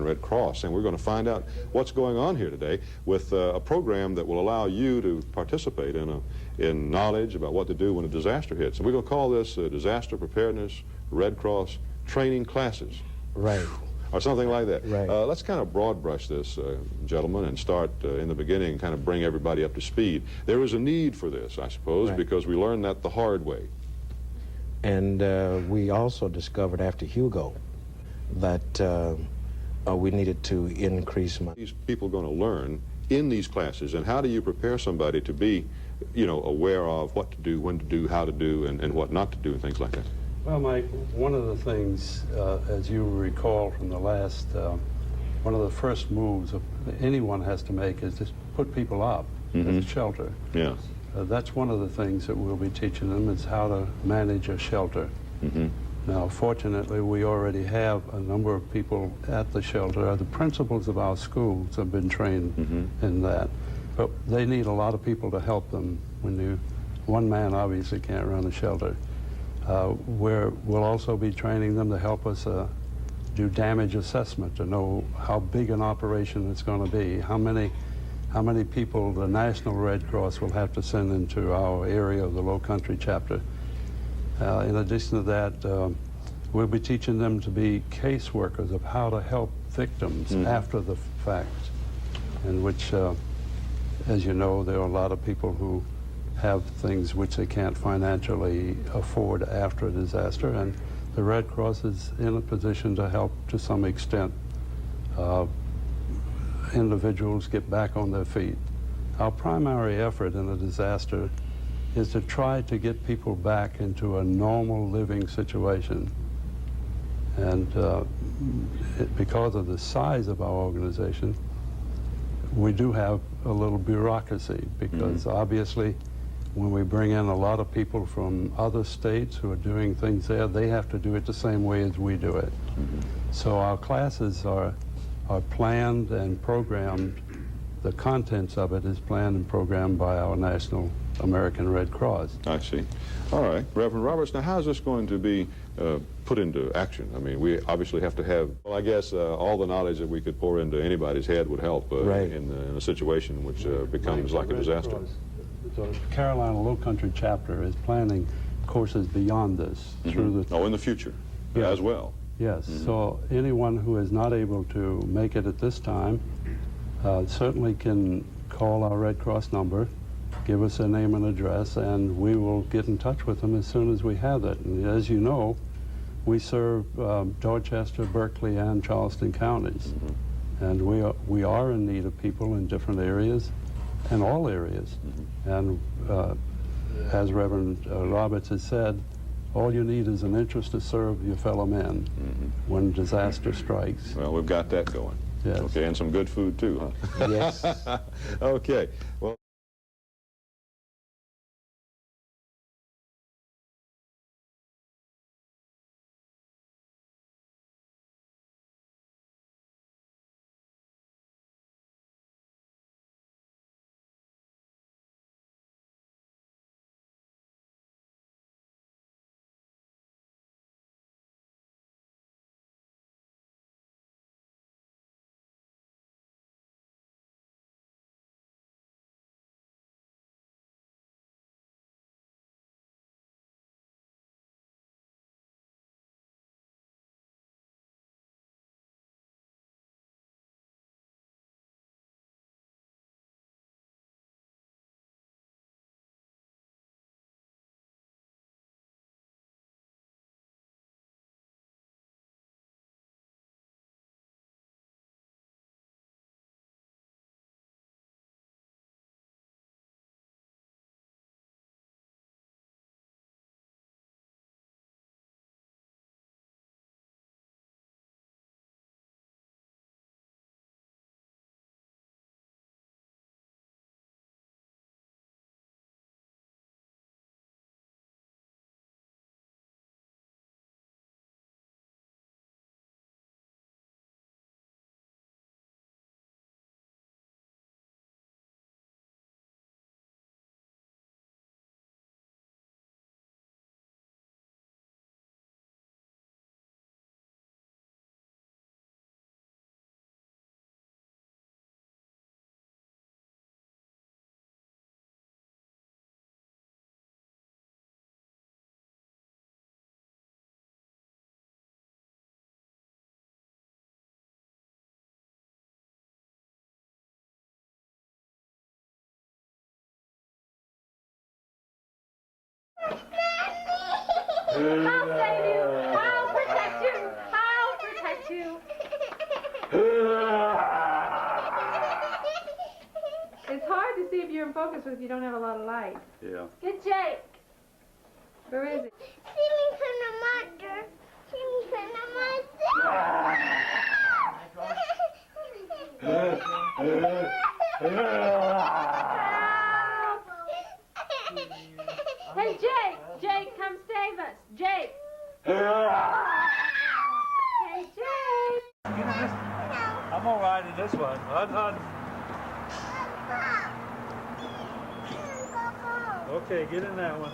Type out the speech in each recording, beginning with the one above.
Red Cross, and we're going to find out what's going on here today with a program that will allow you to participate in knowledge about what to do when a disaster hits. And we're going to call this Disaster Preparedness Red Cross Training Classes. Right. Or something like that. Right. Let's kind of broad brush this, gentlemen, and start in the beginning and kind of bring everybody up to speed. There is a need for this, I suppose, right. because we learned that the hard way. And we also discovered after Hugo that we needed to increase These people going to learn in these classes, and how do you prepare somebody to be, you know, aware of what to do, when to do, how to do, and what not to do, and things like that? Well, Mike, one of the things, as you recall from the last, one of the first moves anyone has to make is to put people up at a shelter. Yeah. That's one of the things that we'll be teaching them, is how to manage a shelter. Now, fortunately, we already have a number of people at the shelter. The principals of our schools have been trained in that. But they need a lot of people to help them. One man obviously can't run a shelter. We'll also be training them to help us do damage assessment, to know how big an operation it's going to be, how many people the National Red Cross will have to send into our area of the Low Country chapter. In addition to that, we'll be teaching them to be caseworkers of how to help victims after the fact, in which, as you know, there are a lot of people who have things which they can't financially afford after a disaster, and the Red Cross is in a position to help to some extent individuals get back on their feet. Our primary effort in a disaster is to try to get people back into a normal living situation. And because of the size of our organization, we do have a little bureaucracy, because obviously when we bring in a lot of people from other states who are doing things there, they have to do it the same way as we do it. So our classes are planned and programmed. The contents of it is planned and programmed by our National American Red Cross. I see. All right. Reverend Roberts, now how is this going to be put into action? I mean, we obviously have to have, well, I guess all the knowledge that we could pour into anybody's head would help in a situation which becomes like a disaster. So the Carolina Low Country chapter is planning courses beyond this through the... Oh, in the future as well. Yes. So anyone who is not able to make it at this time certainly can call our Red Cross number, give us their name and address, and we will get in touch with them as soon as we have it. And as you know, we serve Dorchester, Berkeley, and Charleston counties. And we are in need of people in different areas, and all areas. And as Reverend Roberts has said, all you need is an interest to serve your fellow men when disaster strikes. Well, we've got that going. Yes. Okay, and some good food too, huh? Yes. Okay. Well. I'll save you. I'll protect you. I'll protect you. It's hard to see if you're in focus if you don't have a lot of light. Yeah. Get Jake. Where is he? Hey, Jake! Jake, come save us! Jake! Hey, Jake! I'm all right in this one. Okay, get in that one.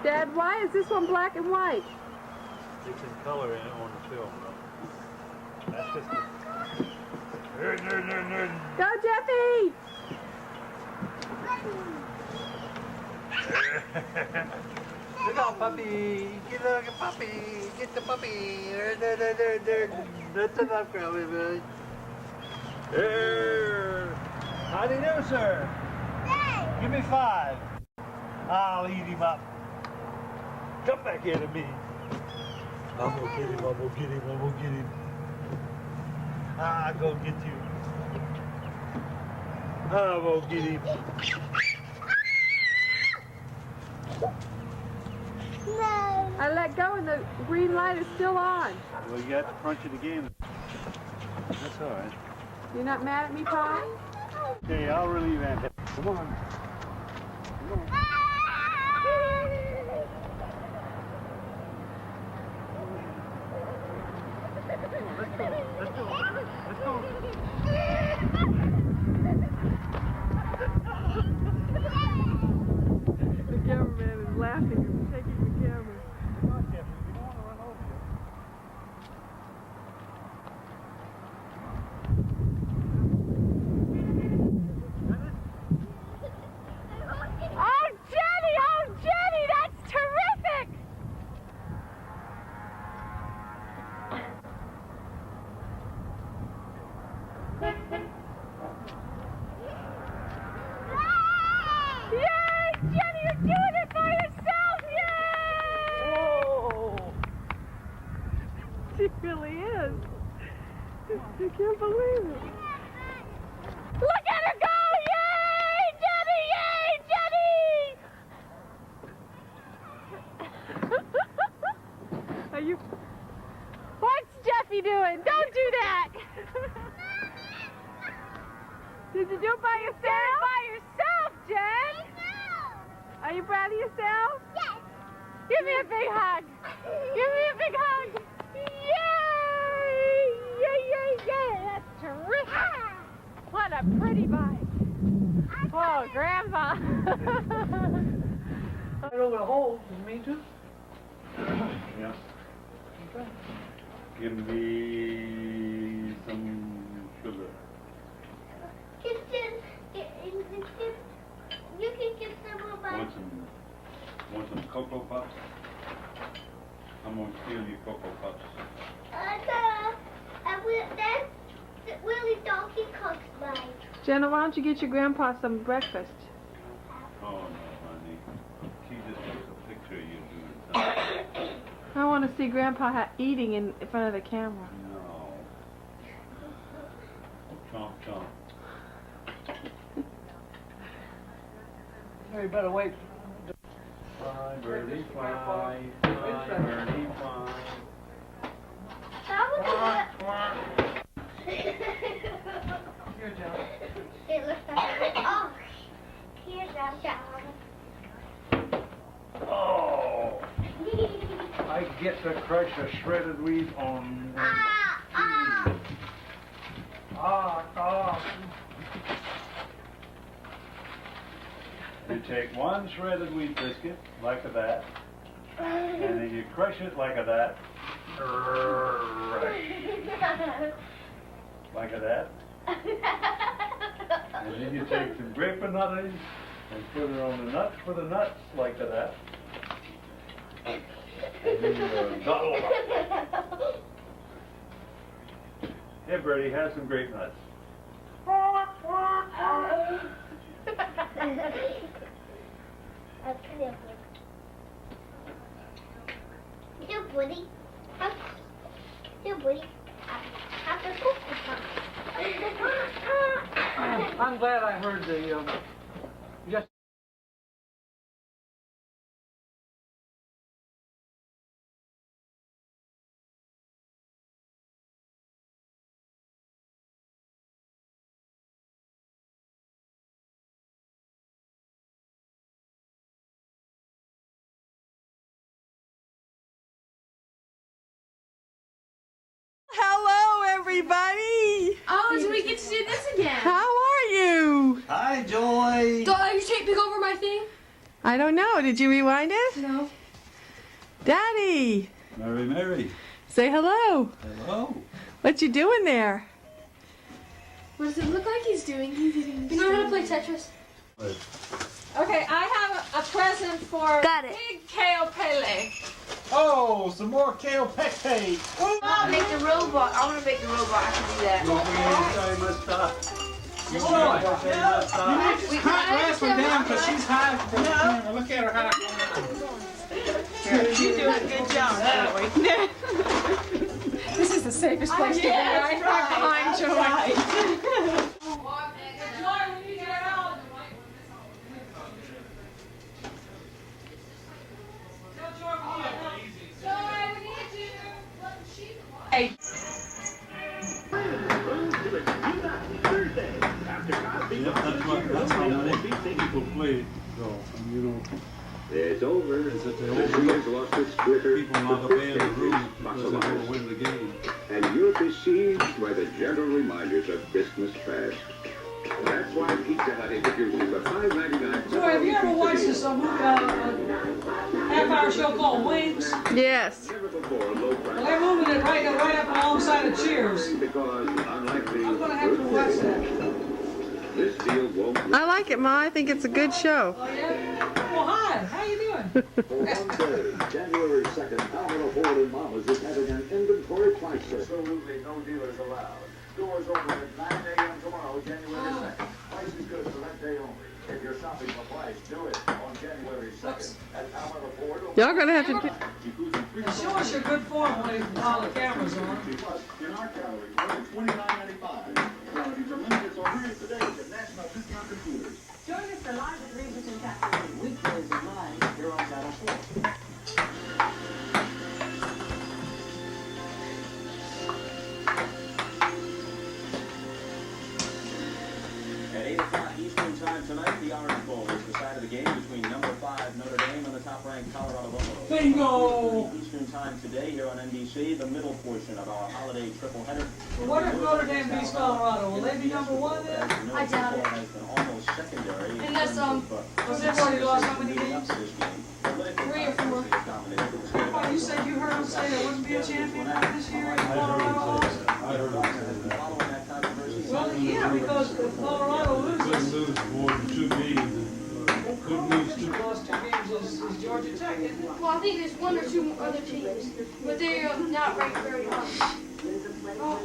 Dad, why is this one black and white? It's in color in it on the film, though. That's just a... Go, Jeffy! Look out, puppy! Get a puppy! Get the puppy! That's enough, girlie, man. How do you do, sir? Give me 5. I'll eat him up. Come back here to me. I'm gonna get him, I'm gonna get him, I'm gonna get him. I'll go get you. I'm gonna get him. I let go and the green light is still on. Well, you got to punch it again. That's all right. You're not mad at me, Pa? Okay, I'll relieve Aunt. Come on. Come on. Let's go. Let's go. Let's go. The cameraman is laughing and taking the camera. Come on, Jeffrey. We don't want to run over you. Oh, Jenny! Oh, Jenny! That's terrific! Yay! Jenny, you're doing it for yourself! Yay! Whoa! She really is. I can't believe it. Look at her go! Yay! Jenny! Yay! Jenny! Are you... What's Jeffy doing? Don't do that! Did you do it by yourself? Did it by yourself, Jen! Are you proud of yourself? Yes! Give me a big hug! Give me a big hug! Yay! Yay, yay, yay! That's terrific! What a pretty bike! Whoa, Grandpa! Right over the hole. You mean to? Yeah. Okay. Give me some sugar. You can get some of my... Want some Cocoa Puffs? I'm gonna steal your Cocoa Puffs. That's Willie Donkey Kong's bike. Jenna, why don't you get your grandpa some breakfast? Oh no, honey. She just takes a picture of you doing something. I want to see Grandpa eating in front of the camera. No. Chomp, chomp. You better wait. Fly, birdie, fly, fly, birdie, fly. That was Here, John. It looks like... Oh! Here's that down. Oh! I get to crush a shredded wheat on... You take one shredded wheat biscuit, like that, and then you crush it like that. Like that. And then you take some grape nutties and put it on the nuts for the nuts, like that. And then you gobble up. Here, Bertie, have some grape nuts. buddy. Here, buddy. Have the cookie time. I'm glad I heard the, just Hello, everybody. Oh, so we get to do this again. How are you? Hi, Joy. Don't let your tape pick over my thing. I don't know. Did you rewind it? No. Daddy, Mary. say hello. Hello. What you doing there? What does it look like he's doing? He's eating. You know how to play Tetris? Okay, I have a present for Got it. Big Kale Pele. Oh, some more kale pepe. I'll make the robot. I want to make the robot. I can do that. You need to cut last one down because she's high from the camera. Look at her high. You're doing a good job, Joey. This is the safest place to be, right behind Joey. Hey. Yep, that's how many people play golf. And you know, It's over. is that they The all sea has lost its glitter. people not abandon the room because they want to win the game. And you're besieged by the gentle reminders of Christmas past. That's why Pizza Hut introduces a $5.99. Joy, have you ever watched this half-hour show called Wings? Yes. Never before low price. Well, they're moving it right up alongside of Cheers. Because unlike the I'm gonna have to watch that. this deal won't I like it, Ma. I think it's a good show. Oh yeah? Well, hi. How you doing? For one-third, January 2nd, Alvaro Ford and Mamas is having an inventory price sale. Absolutely no dealers allowed. Doors open at 9 a.m. tomorrow, January 2nd. Price is good for that day only. If you're shopping for price, do it on January 2nd at Alvaro Ford. Y'all gonna have to. Show us your good form when all the cameras on. Plus, in our gallery, only $29.95. Quantities are limited, so hurry today to National Discount Computers. Join us for live at Regis and Cafe weekdays at 9 here on Channel 4. At 8 o'clock Eastern Time tonight, the Orange Bowl is the side of the game between number 5 Notre Dame and the top-ranked Colorado Buffaloes. Bingo! Eastern Time today here on NBC, the middle portion of our holiday triple header. What if Notre Dame beats Colorado? Will they be number one then? I doubt it. Has been almost secondary. Unless, Because they've already lost how many games? 3 or 4. Oh, you said you heard them say there wouldn't be a champion this year in Colorado? Following that controversy, Well, yeah, because if Colorado loses, Lose more than 2 games. Couldn't lose 2. lost 2 games is Georgia Tech, isn't it? Well, I think there's 1 or 2 other teams, but they're not ranked very high. Oh.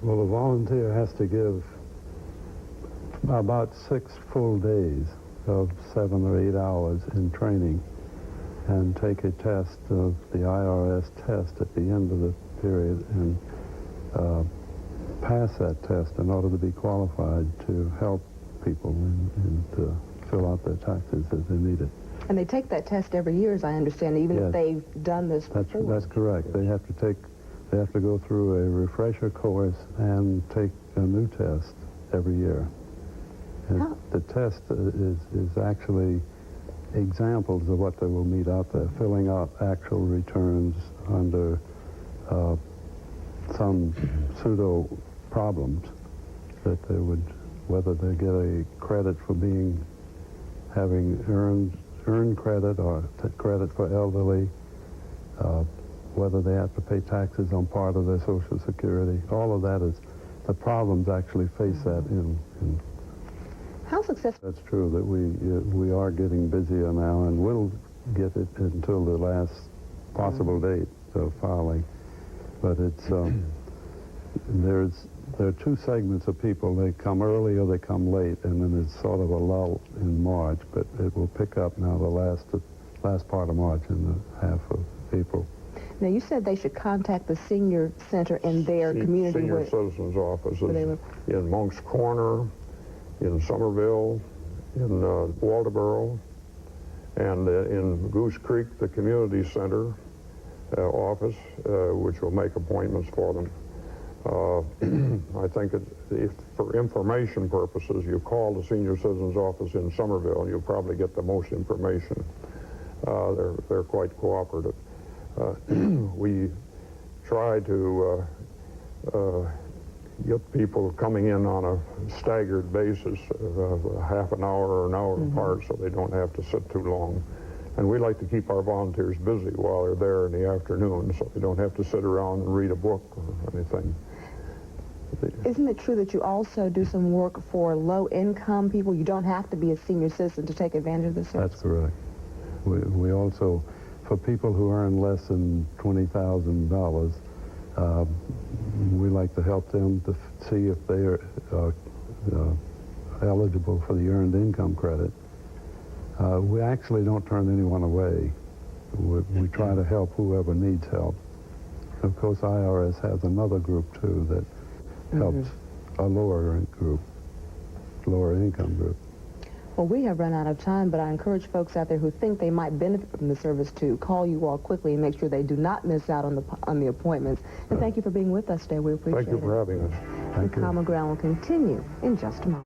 Well, a volunteer has to give about 6 full days of 7 or 8 hours in training and take a test of the IRS test at the end of the period and pass that test in order to be qualified to help people and to fill out their taxes as they need it. And they take that test every year, as I understand, even Yes. if they've done this before. That's correct. They have to go through a refresher course and take a new test every year. And the test is actually examples of what they will meet out there, filling out actual returns under some pseudo problems that they would, whether they get a credit for having earned credit or credit for elderly, whether they have to pay taxes on part of their Social Security. All of that is, the problems actually face that in How successful? That's true, that we are getting busier now and will get it until the last possible date of filing. But it's, there's there are two segments of people. They come early or they come late, and then it's sort of a lull in March, but it will pick up now the last part of March in the half of April. Now, you said they should contact the senior center in their community. Senior citizens offices in Monk's Corner, in Somerville, in Waldoboro, and in Goose Creek, the community center office, which will make appointments for them. I think if for information purposes, you call the senior citizens office in Somerville, you'll probably get the most information. They're quite cooperative. We try to get people coming in on a staggered basis, half an hour or an hour apart, so they don't have to sit too long. And we like to keep our volunteers busy while they're there in the afternoon, so they don't have to sit around and read a book or anything. Isn't it true that you also do some work for low-income people? You don't have to be a senior citizen to take advantage of this service? That's correct. We also, for people who earn less than $20,000, we like to help them to see if they are eligible for the Earned Income Credit. We actually don't turn anyone away. We try to help whoever needs help. Of course, IRS has another group, too, that helps a lower income group. Well, we have run out of time, but I encourage folks out there who think they might benefit from the service to call you all quickly and make sure they do not miss out on the appointments. And thank you for being with us today. We appreciate it. Thank you for having us. The Common Ground will continue in just a moment.